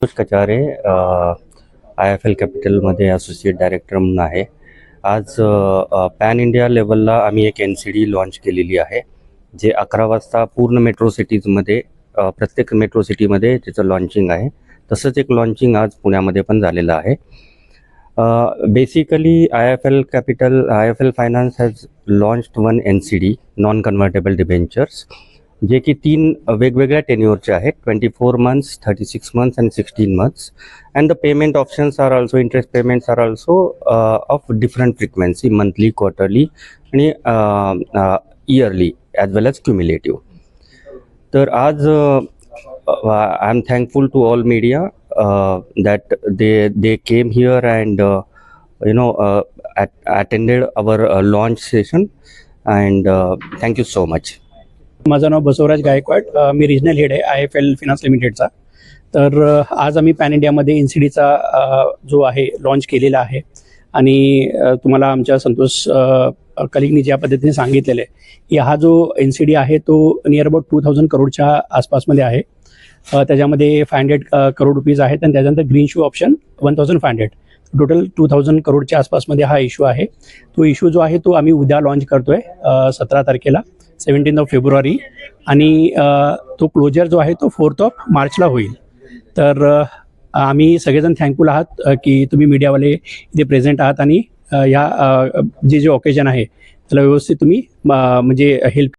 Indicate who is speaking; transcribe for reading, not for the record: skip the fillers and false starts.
Speaker 1: Santosh कचारे, IIFL कॅपिटलमध्ये associate director म्हणून आहे. आज पॅन इंडिया लेवलला आम्ही एक NCD लॉन्च केलेली आहे, जे 11 वाजता पूर्ण मेट्रो सिटीजमध्ये प्रत्येक मेट्रो सिटीमध्ये त्याचं लॉन्चिंग आहे. तसंच एक लॉन्चिंग आज पुण्यामध्ये पण झालेलं आहे. Basically IIFL finance has launched one NCD non convertible debentures, जे की 3 वेगवेगळ्या टेन्युअरचे आहेत, 24 months, 36 months and 16 months. And the payment options are also, interest payments are also of different frequency, monthly, quarterly आणि yearly as well as cumulative. तर आज I am thankful to all media that they came here and attended our launch session, and thank you so much.
Speaker 2: माझं नाव बसवराज गायकवाड, मी regional head आहे IIFL finance लिमिटेडचा. तर आज आम्ही pan इंडियामध्ये NCDचा जो आहे लॉन्च केलेला आहे. आणि तुम्हाला आमच्या संतोष कलिगनी ज्या पद्धतीने सांगितलेलं आहे की हा जो NCD आहे तो नियर अबाउट 2000 करोडच्या आसपासमध्ये आहे. त्याच्यामध्ये 500 करोड रुपीज आहेत आणि त्याच्यानंतर ग्रीन शू ऑप्शन 1500. टोटल 2000 करोडच्या आसपासमध्ये हा इश्यू आहे. तो इश्यू जो आहे तो आम्ही उद्या लॉन्च करतो आहे 17 तारखेला, 17 फेब्रुवारी. आणि तो क्लोजर जो आहे तो 4 मार्चला होईल. तर आम्ही सगळेजण थँकफुल आहात की तुम्ही मीडियावाले इथे प्रेझेंट आहात आणि या जे ऑकेजन आहे त्याला व्यवस्थित तुम्ही म्हणजे हेल्प